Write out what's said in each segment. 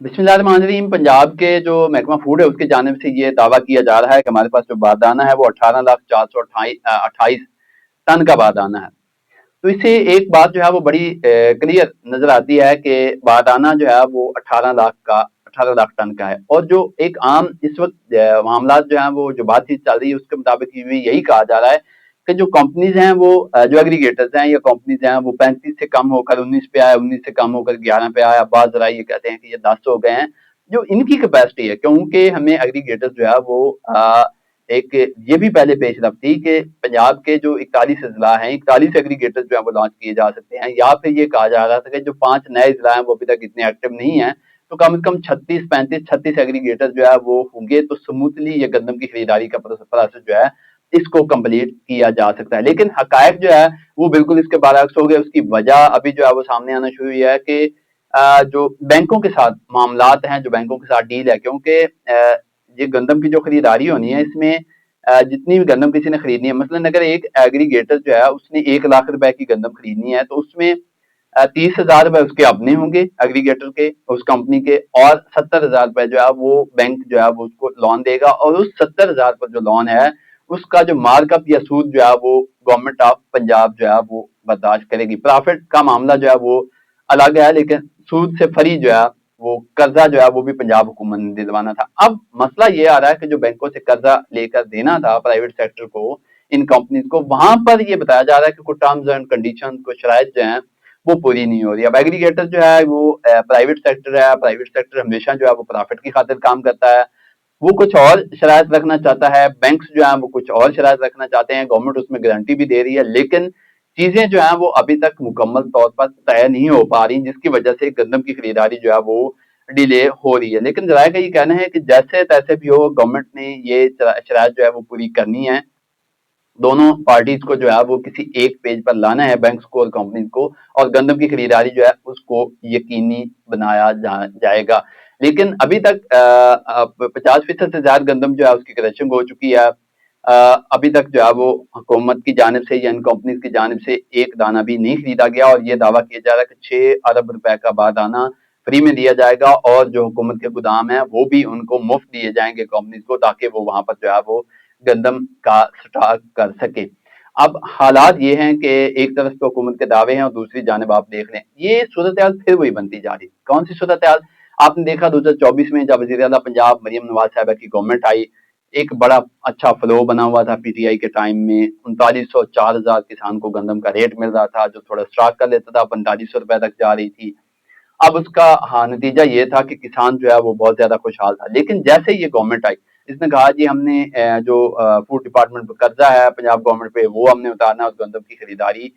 बिस्मिल्लाहिर्रहमानिर्रहीम। पंजाब के जो महकमा फूड है उसकी जानिब से ये दावा किया जा रहा है कि हमारे पास जो बारदाना है वो 18,428 टन का बारदाना है। तो इससे एक बात जो है वो बड़ी क्लियर नजर आती है कि बारदाना जो है वो 18 लाख टन का है। और जो एक आम इस वक्त मामला जो है वो जो बातचीत चल रही है उसके मुताबिक यही कहा जा रहा है कि जो कंपनीज हैं वो जो एग्रीगेटर्स हैं या कंपनीज हैं वो 35 से कम होकर 19 पे आया, 19 से कम होकर 11 पे आया, बाद जरा ये कहते हैं कि ये 10 हो गए हैं। जो इनकी कैपेसिटी है, क्योंकि हमें एग्रीगेटर्स जो है वो एक ये भी पहले पेशरफ थी कि पंजाब के जो 41 अजला हैं, 41 एग्रीगेटर्स जो है वो लॉन्च किए जा सकते हैं। यहाँ पे ये कहा जा रहा था कि जो 5 नए अजला हैं वो अभी तक इतने एक्टिव नहीं है, तो कम से कम 36 एग्रीगेटर जो है वो होंगे तो स्मूथली ये गंदम की खरीदारी का प्रोसेस जो है इसको कंप्लीट किया जा सकता है। लेकिन हकायक जो है वो बिल्कुल इसके बरअक्स हो गए। उसकी वजह अभी जो है वो सामने आना शुरू हुई है कि जो बैंकों के साथ मामलात हैं, जो बैंकों के साथ डील है, क्योंकि ये गंदम की जो खरीदारी होनी है इसमें जितनी भी गंदम किसी ने खरीदनी है, मसलन अगर एक एग्रीगेटर जो है उसने 1 लाख रुपए की गंदम खरीदनी है तो उसमें 30,000 रुपए उसके अपने होंगे एग्रीगेटर के, उस कंपनी के, और 70,000 रुपए जो है वो बैंक जो है वो उसको लोन देगा। और उस 70,000 पर जो लोन है उसका जो मार्कअप या सूद जो है वो गवर्नमेंट ऑफ पंजाब जो है वो बर्दाश्त करेगी। प्रॉफिट का मामला जो है वो अलग है, लेकिन सूद से फरी जो है वो कर्जा जो है वो भी पंजाब हुकूमत ने दिलवाना था। अब मसला ये आ रहा है कि जो बैंकों से कर्जा लेकर देना था प्राइवेट सेक्टर को, इन कंपनीज को, वहां पर ये बताया जा रहा है कि कुछ टर्म्स एंड कंडीशन, कुछ शराइत जो है वो पूरी नहीं हो रही। अब एग्रीगेटर जो है वो प्राइवेट सेक्टर है, प्राइवेट सेक्टर हमेशा जो है वो प्रॉफिट की खातिर काम करता है, वो कुछ और शराइत रखना चाहता है, बैंक्स जो है वो कुछ और शराइत रखना चाहते हैं, गवर्नमेंट उसमें गारंटी भी दे रही है, लेकिन चीजें जो है वो अभी तक मुकम्मल तौर पर तय नहीं हो पा रही, जिसकी वजह से गंदम की खरीदारी जो है वो डिले हो रही है। लेकिन जराये का ये कहना है कि जैसे तैसे भी हो गवर्नमेंट ने ये शराइत जो है वो पूरी करनी है। दोनों पार्टीज को जो है वो किसी एक पेज पर लाना है, बैंक्स को और कंपनीज को, और गंदम की खरीदारी जो है उसको यकीनी बनाया जाएगा। लेकिन अभी तक 50% से ज्यादा गंदम जो है उसकी क्रशिंग हो चुकी है। अभी तक जो है वो हुकूमत की जानिब से या इन कंपनीज की जानिब से एक दाना भी नहीं खरीदा गया, और ये दावा किया जा रहा है कि 6 अरब रुपए का बारदाना फ्री में दिया जाएगा, और जो हुकूमत के गोदाम है वो भी उनको मुफ्त दिए जाएंगे कंपनीज को, ताकि वो वहां पर जो है वो गंदम का स्टॉक कर सके। अब हालात ये हैं कि एक तरफ तो हुकूमत के दावे हैं और दूसरी जानिब आप देख लें ये सूरत हाल फिर वही बनती जा रही। कौन सी सूरत हाल? आपने देखा 2024 में जब वज़ीर आला पंजाब मरियम नवाज साहिबा की गवर्नमेंट आई, एक बड़ा अच्छा फ्लो बना हुआ था पीटीआई के टाइम में। 3900 4000 किसान को गंदम का रेट मिल रहा था, जो थोड़ा स्टॉक कर लेता था 4500 रुपए तक जा रही थी। अब उसका नतीजा ये था कि किसान जो है वो बहुत ज्यादा खुशहाल था। लेकिन जैसे ये गवर्नमेंट आई, इसने कहा जी हमने जो फूड डिपार्टमेंट पर कर्जा है पंजाब गवर्नमेंट पे वो हमने उतारना, और गंदम की खरीदारी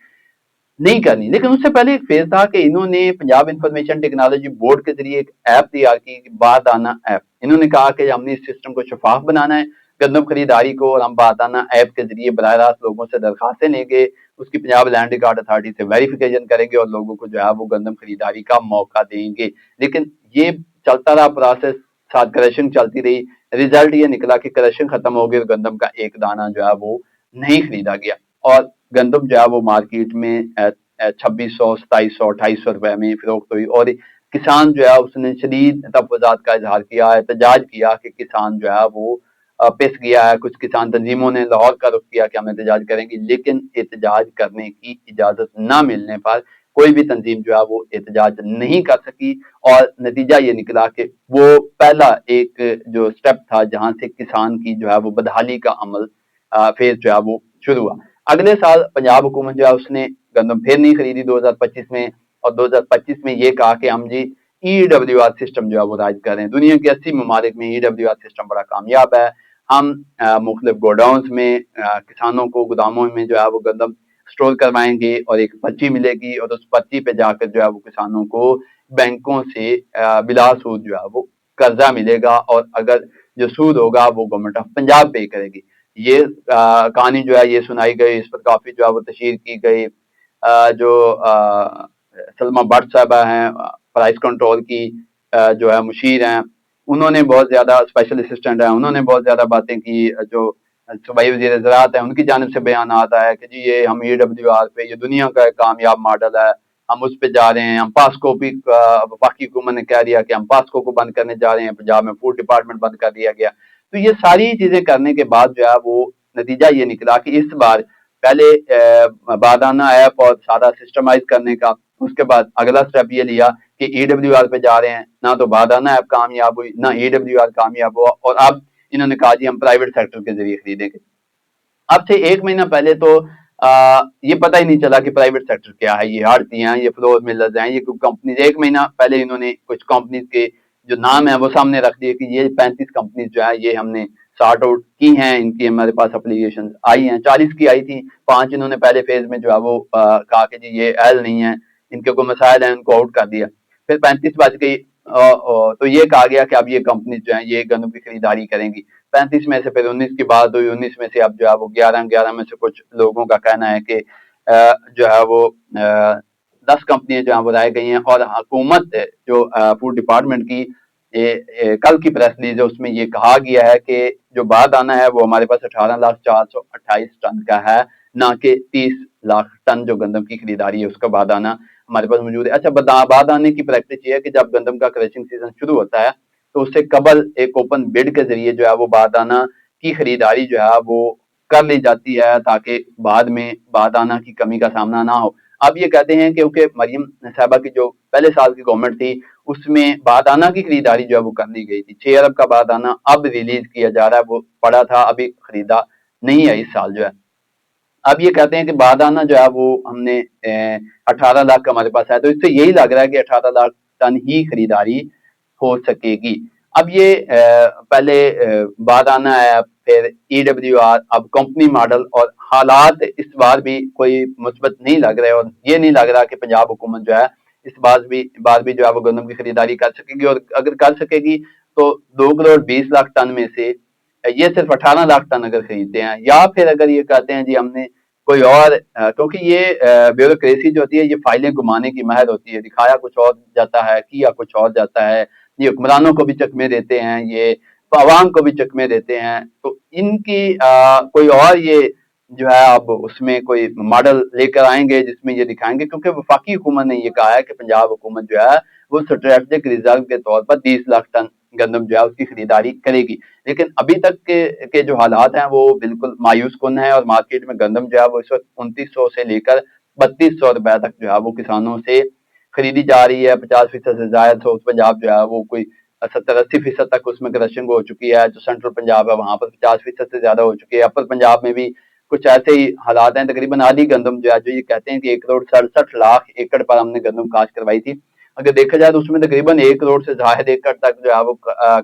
नहीं करनी। लेकिन उससे पहले एक फेज था कि इन्होंने पंजाब इंफॉर्मेशन टेक्नोलॉजी बोर्ड के जरिए एक ऐप तैयार की, बारदाना ऐप। इन्होंने कहा कि हमने इस सिस्टम को शफाफ बनाना है गंदम खरीदारी को, और हम बारदाना ऐप के जरिए बराह रास्त लोगों से दरखास्तें लेंगे, उसकी पंजाब लैंड रिकॉर्ड अथॉरिटी से वेरिफिकेशन करेंगे और लोगों को जो है वो गंदम खरीदारी का मौका देंगे। लेकिन ये चलता रहा प्रोसेस, साथ क्रशिंग चलती रही। रिजल्ट ये निकला कि क्रशिंग खत्म हो गई और गंदम का एक दाना जो है वो नहीं खरीदा गया, और गंदम जो है वो मार्केट में 2600 2700 2800 रुपए में फरोख्त हुई। और किसान जो है उसने शदीद तफजात का इजहार किया, एहतजाज किया कि किसान जो है वो पिस गया है। कुछ किसान तंजीमों ने लाहौर का रुख किया कि हम एहतजाज करेंगे, लेकिन एहतजाज करने की इजाजत ना मिलने पर कोई भी तंजीम जो है वो एहतजाज नहीं कर सकी, और नतीजा ये निकला कि वो पहला एक जो स्टेप था जहां से किसान की जो है वो बदहाली का अमल फेज जो है वो शुरू हुआ। अगले साल पंजाब हुकूमत जो है उसने गंदम फिर नहीं खरीदी 2025 में, और 2025 में ये कहा कि हम जी ईडब्ल्यूआर सिस्टम जो है वो राइज कर रहे हैं। दुनिया के 80 ममालिक में ईडब्ल्यूआर सिस्टम बड़ा कामयाब है। हम मुख्तलिफ गोडाउन्स में किसानों को गोदामों में जो है वो गंदम स्टोर करवाएंगे, और एक पर्ची मिलेगी, और उस पर्ची पे जाकर जो है वो किसानों को बैंकों से बिला सूद जो है वो कर्जा मिलेगा, और अगर जो सूद होगा वो गवर्नमेंट ऑफ पंजाब पे करेगी। ये कहानी जो है ये सुनाई गई, इस पर काफी जो है वो तशहीर की गई। जो सलमा भट्ट साहबा हैं प्राइस कंट्रोल की जो है मुशीर हैं, उन्होंने बहुत ज्यादा, स्पेशल असिस्टेंट है, उन्होंने बहुत ज्यादा बातें की। जो सूबाई वजीर ज़राअत है उनकी जानिब से बयान आता है कि जी ये हम ईडब्ल्यूआर पे, ये दुनिया का एक कामयाब मॉडल है, ہم اس پہ جا رہے ہیں، ہم پاسکو بھی وفاقی حکومت نے کہہ دیا کہ ہم پاسکو کو بند کرنے جا رہے ہیں، پنجاب میں فوڈ ڈپارٹمنٹ بند کر دیا گیا۔ تو یہ ساری چیزیں کرنے کے بعد جو ہے وہ نتیجہ یہ نکلا کہ اس بار پہلے بادانہ ایپ اور سارا سسٹمائز کرنے کا، اس کے بعد اگلا سٹیپ یہ لیا کہ ای ڈبلیو آر پہ جا رہے ہیں، نہ تو بادانہ ایپ کامیاب ہوئی نہ ای ڈبلیو آر کامیاب ہوا، اور اب انہوں نے کہا جی ہم پرائیویٹ سیکٹر کے ذریعے خریدیں گے۔ اب سے ایک مہینہ پہلے تو یہ پتہ ہی نہیں چلا کہ پرائیویٹ سیکٹر کیا ہے، یہ ہارتی ہیں، یہ فلور ملرز ہیں، یہ کوئی کمپنیز۔ ایک مہینہ پہلے انہوں نے کچھ کمپنیز کے جو نام ہیں وہ سامنے رکھ دیے کہ یہ 35 کمپنیز جو ہے یہ ہم نے سارٹ آؤٹ کی ہیں، ان کی ہمارے پاس اپلیکیشن آئی ہیں، 40 کی آئی تھی، 5 انہوں نے پہلے فیز میں جو ہے وہ کہا کہ جی یہ اہل نہیں ہے، ان کے کوئی مسائل ہیں، ان کو آؤٹ کر دیا۔ پھر 35 بچ گئی، تو یہ کہا گیا کہ اب یہ کمپنیز جو ہیں یہ گندم کی خریداری کریں گی۔ 35 میں سے پھر 19 کی بات ہوئی، 19 میں سے اب جو ہے وہ 11 میں سے کچھ لوگوں کا کہنا ہے کہ جو ہے وہ 10 کمپنیاں جو ہیں وہ رائے گئی ہیں، اور حکومت جو فوڈ ڈپارٹمنٹ کی کل کی پریس ریلیز ہے اس میں یہ کہا گیا ہے کہ جو باردانہ ہے وہ ہمارے پاس 18,428 ٹن کا ہے، نہ کہ 30 لاکھ ٹن جو گندم کی خریداری ہے اس کا باردانہ ہمارے پاس موجود ہے۔ اچھا، باردانے کی پریکٹس یہ ہے کہ جب گندم کا کریشنگ سیزن شروع ہوتا ہے تو اس سے قبل ایک اوپن بڈ کے ذریعے جو ہے وہ باردانہ کی خریداری جو ہے وہ کر لی جاتی ہے تاکہ بعد میں باردانہ کی کمی کا سامنا نہ ہو۔ اب یہ کہتے ہیں کیونکہ مریم صاحبہ کی جو پہلے سال کی گورنمنٹ تھی اس میں باردانہ کی خریداری جو ہے وہ کر لی گئی تھی، 6 ارب کا باردانہ اب ریلیز کیا جا رہا ہے، وہ پڑا تھا ابھی خریدا نہیں ہے اس سال جو ہے۔ اب یہ کہتے ہیں کہ باردانہ جو ہے وہ ہم نے 18 لاکھ کا ہمارے پاس ہے، تو اس سے یہی لگ رہا ہے کہ 18 لاکھ ٹن ہی خریداری ہو سکے گی۔ اب یہ پہلے باردانہ ہے، پھر ای ڈبلیو آر، اب کمپنی ماڈل، اور حالات اس بار بھی کوئی مثبت نہیں لگ رہے، اور یہ نہیں لگ رہا کہ پنجاب حکومت جو ہے اس بار بھی جو ہے وہ گندم کی خریداری کر سکے گی، اور اگر کر سکے گی تو 2,20,00,000 ٹن میں سے یہ صرف 18 لاکھ ٹن اگر خریدتے ہیں، یا پھر اگر یہ کہتے ہیں جی ہم نے کوئی اور، کیونکہ یہ بیوروکریسی جو ہوتی ہے یہ فائلیں گھمانے کی مہر ہوتی ہے، دکھایا کچھ اور جاتا ہے، کیا کچھ اور جاتا ہے، یہ حکمرانوں کو بھی چکمے دیتے ہیں، یہ عوام کو بھی چکمے دیتے ہیں، تو ان کی کوئی اور یہ جو ہے اب اس میں کوئی ماڈل لے کر آئیں گے جس میں یہ دکھائیں گے، کیونکہ وفاقی حکومت نے یہ کہا ہے کہ پنجاب حکومت جو ہے وہ اسٹریٹجک ریزرو کے طور پر 30 لاکھ ٹن گندم جو ہے اس کی خریداری کرے گی، لیکن ابھی تک کے جو حالات ہیں وہ بالکل مایوس کن ہیں، اور مارکیٹ میں گندم جو ہے وہ اس وقت 2900 سے لے کر 3200 روپے تک جو ہے وہ کسانوں سے خریدی جا رہی ہے۔ 50% سے زائد ساؤتھ پنجاب جو ہے وہ کوئی 70-80% تک اس میں کرشنگ ہو چکی ہے، جو سینٹرل پنجاب ہے وہاں پر 50% سے زیادہ ہو چکی ہے، اپر پنجاب میں بھی کچھ ایسے ہی حالات ہیں، تقریباً آدھی گندم جو ہے، جو یہ کہتے ہیں کہ 1,67,00,000 ایکڑ پر ہم نے گندم کاشت کروائی تھی، اگر دیکھا جائے تو اس میں تقریباً 1 کروڑ سے زائد ایکڑ تک جو ہے وہ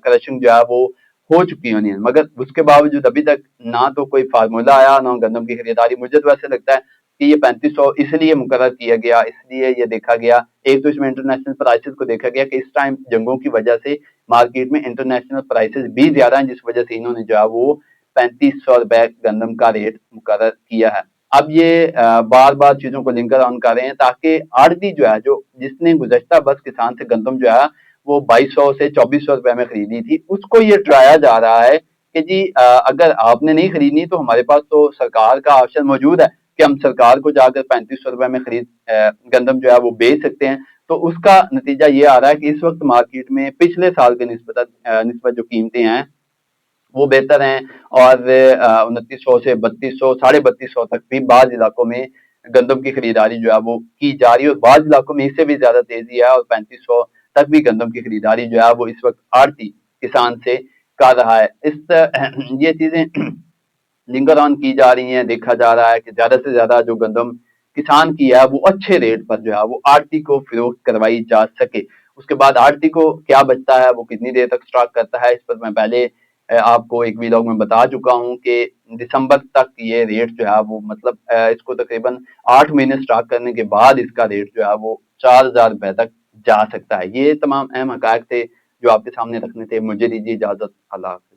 کرشنگ جو ہے وہ ہو چکی ہونی ہے، مگر اس کے باوجود ابھی تک نہ تو کوئی فارمولا آیا نہ گندم کی خریداری۔ مجھے تو ایسے لگتا ہے کہ یہ 3500 اس لیے مقرر کیا گیا، اس لیے یہ دیکھا گیا، ایک تو اس میں انٹرنیشنل پرائسز کو دیکھا گیا کہ اس ٹائم جنگوں کی وجہ سے مارکیٹ میں انٹرنیشنل پرائسز بھی زیادہ ہیں، جس وجہ سے انہوں نے جو ہے وہ 3500 روپے گندم کا ریٹ مقرر کیا ہے۔ اب یہ بار بار چیزوں کو لنکر آن کر رہے ہیں تاکہ آڑتی جو ہے، جو جس نے گزشتہ بس کسان سے گندم جو ہے وہ 2200 سے 2400 روپے میں خریدی تھی، اس کو یہ ڈرایا جا رہا ہے کہ جی اگر آپ نے نہیں خریدنی تو ہمارے پاس تو سرکار کا آپشن موجود ہے کہ ہم سرکار کو جا کر 3500 روپے میں گندم جو ہے وہ بیچ سکتے ہیں۔ تو اس کا نتیجہ یہ آ رہا ہے کہ اس وقت مارکیٹ میں پچھلے سال کے نسبت جو قیمتیں ہیں وہ بہتر ہیں، اور 2900 سے 3200 3250 تک بھی بعض علاقوں میں گندم کی خریداری جو ہے وہ کی جا رہی ہے، اور بعض علاقوں میں اس سے بھی زیادہ تیزی ہے، اور 3500 تک بھی گندم کی خریداری جو ہے وہ اس وقت آڑتی کسان سے کر رہا ہے۔ یہ چیزیں لنگر آن کی جا رہی ہیں، دیکھا جا رہا ہے کہ زیادہ سے زیادہ جو گندم کسان کی ہے وہ اچھے ریٹ پر جو ہے وہ آڑتی کو فروخت کروائی جا سکے۔ اس کے بعد آڑتی کو کیا بچتا ہے، وہ کتنی دیر تک سٹاک کرتا ہے، اس پر میں پہلے آپ کو ایک ویلاگ میں بتا چکا ہوں کہ دسمبر تک یہ ریٹ جو ہے وہ مطلب اس کو تقریباً 8 مہینے سٹاک کرنے کے بعد اس کا ریٹ جو ہے وہ 4,000 روپے تک جا سکتا ہے۔ یہ تمام اہم حقائق تھے جو آپ کے سامنے رکھنے تھے۔ مجھے دیجیے اجازت، اللہ حافظ۔